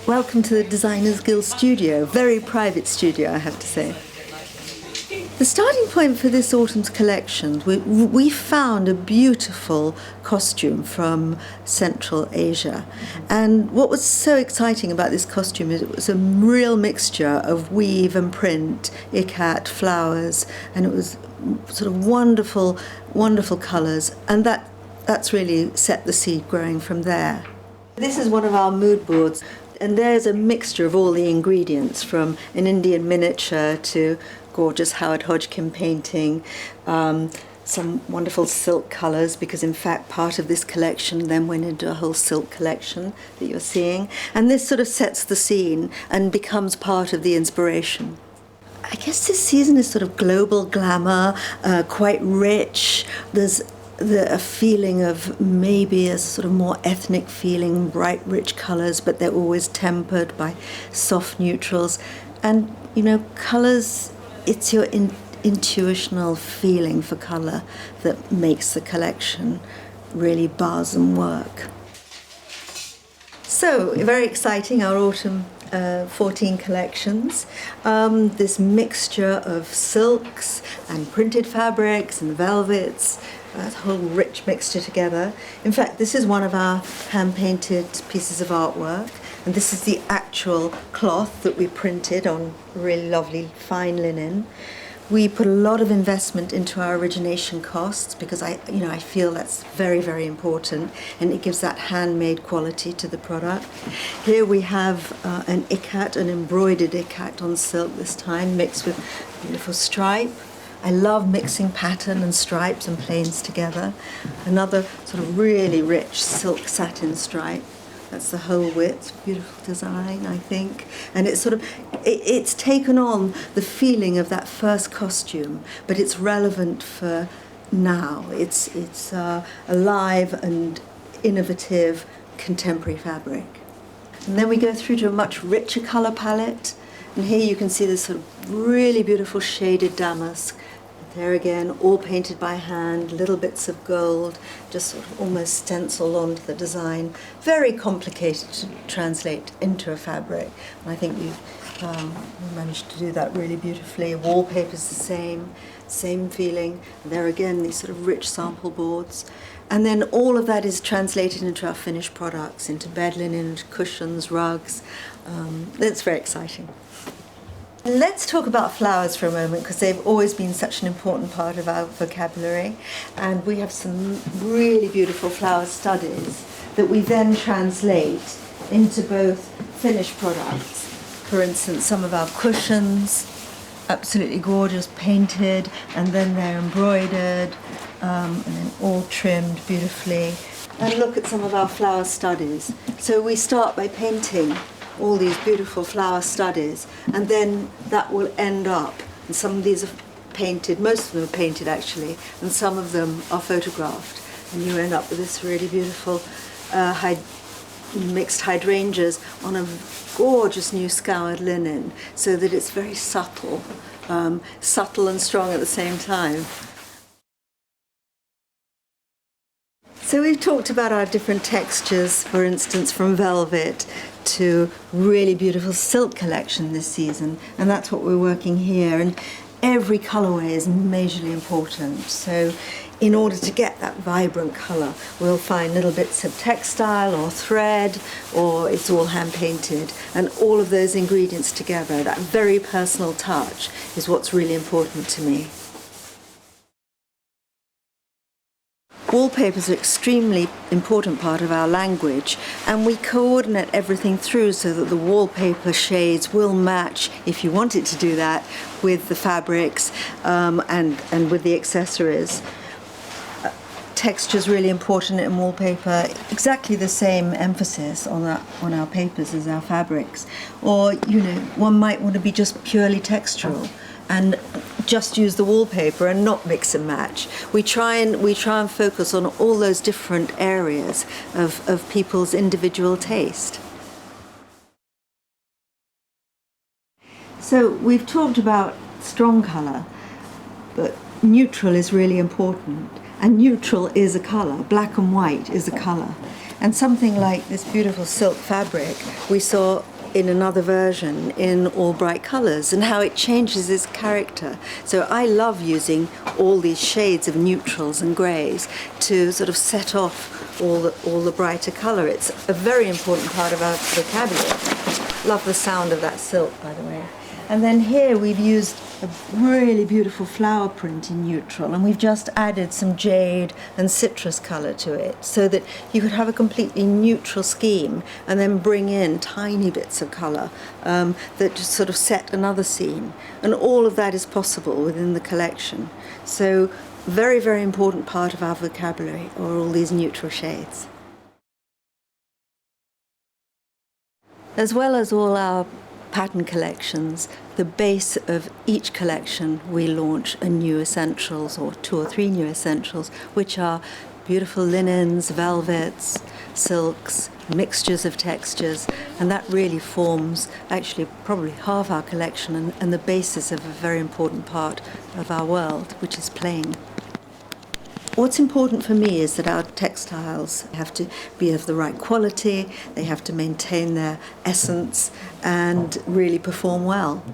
Welcome to the Designers Guild studio, very private studio I have to say. The starting point for this autumn's collection, we found a beautiful costume from Central Asia. And what was so exciting about this costume is it was a real mixture of weave and print, ikat, flowers, and it was sort of wonderful, wonderful colours. And that's really set the seed growing from there. This is one of our mood boards. And there's a mixture of all the ingredients, from an Indian miniature to gorgeous Howard Hodgkin painting, some wonderful silk colours, because in fact part of this collection then went into a whole silk collection that you're seeing. And this sort of sets the scene and becomes part of the inspiration. I guess this season is sort of global glamour, quite rich. There's a feeling of maybe a sort of more ethnic feeling, bright, rich colours, but they're always tempered by soft neutrals. And, you know, colours, it's your intuitional feeling for colour that makes the collection really buzz and work. So, very exciting, our autumn 14 collections. This mixture of silks and printed fabrics and velvets, a whole rich mixture together. In fact, this is one of our hand-painted pieces of artwork, and this is the actual cloth that we printed on really lovely fine linen. We put a lot of investment into our origination costs because I feel that's very, very important, and it gives that handmade quality to the product. Here we have an ikat, an embroidered ikat on silk this time, mixed with beautiful stripe. I love mixing pattern and stripes and plains together. Another sort of really rich silk satin stripe. That's the whole width. Beautiful design, I think. And it's sort of, it's taken on the feeling of that first costume, but it's relevant for now. It's alive and innovative contemporary fabric. And then we go through to a much richer colour palette. And here you can see this sort of really beautiful shaded damask. There again, all painted by hand, little bits of gold, just sort of almost stenciled onto the design. Very complicated to translate into a fabric. And I think we've managed to do that really beautifully. Wallpaper's the same feeling. And there again, these sort of rich sample boards. And then all of that is translated into our finished products, into bed linen, cushions, rugs. It's very exciting. Let's talk about flowers for a moment, because they've always been such an important part of our vocabulary. And we have some really beautiful flower studies that we then translate into both finished products. For instance, some of our cushions, absolutely gorgeous, painted, and then they're embroidered, and then all trimmed beautifully. And look at some of our flower studies. So we start by painting all these beautiful flower studies, and then that will end up, and some of these are painted, most of them are painted actually, and some of them are photographed, and you end up with this really beautiful mixed hydrangeas on a gorgeous new scoured linen, so that it's very subtle, subtle and strong at the same time. So we've talked about our different textures, for instance, from velvet to really beautiful silk collection this season, and that's what we're working here. And every colorway is majorly important. So in order to get that vibrant color, we'll find little bits of textile or thread, or it's all hand painted. And all of those ingredients together, that very personal touch, is what's really important to me. Wallpaper is an extremely important part of our language, and we coordinate everything through so that the wallpaper shades will match, if you want it to do that, with the fabrics and with the accessories. Texture is really important in wallpaper, exactly the same emphasis on our papers as our fabrics. Or, you know, one might want to be just purely textural and just use the wallpaper and not mix and match. We try and focus on all those different areas of people's individual taste. So we've talked about strong colour, but neutral is really important. And neutral is a colour, black and white is a colour. And something like this beautiful silk fabric, we saw in another version in all bright colours, and how it changes its character. So I love using all these shades of neutrals and greys to sort of set off all the brighter colour. It's a very important part of our vocabulary. Love the sound of that silk, by the way. And then here we've used a really beautiful flower print in neutral, and we've just added some jade and citrus colour to it so that you could have a completely neutral scheme and then bring in tiny bits of colour that just sort of set another scene. And all of that is possible within the collection. So very, very important part of our vocabulary are all these neutral shades. As well as all our pattern collections, the base of each collection we launch a new essentials, or 2 or 3 new essentials, which are beautiful linens, velvets, silks, mixtures of textures, and that really forms actually probably half our collection and the basis of a very important part of our world, which is playing. What's important for me is that our textiles have to be of the right quality, they have to maintain their essence and really perform well.